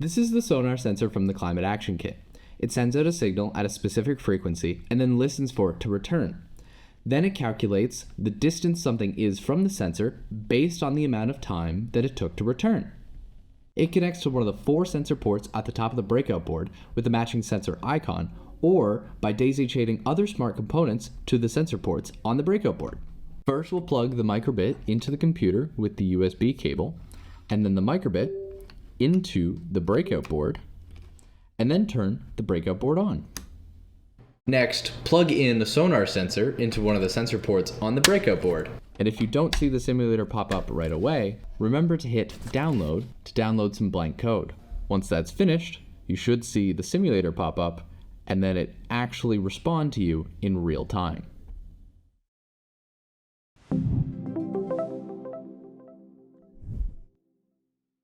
This is the sonar sensor from the Climate Action Kit. It sends out a signal at a specific frequency and then listens for it to return. Then it calculates the distance something is from the sensor based on the amount of time that it took to return. It connects to one of the 4 sensor ports at the top of the breakout board with the matching sensor icon, or by daisy-chaining other smart components to the sensor ports on the breakout board. First, we'll plug the microbit into the computer with the USB cable, and then the microbit into the breakout board, and then turn the breakout board on. Next, plug in the sonar sensor into one of the sensor ports on the breakout board. And if you don't see the simulator pop up right away, remember to hit download to download some blank code. Once that's finished, you should see the simulator pop up and then it actually respond to you in real time.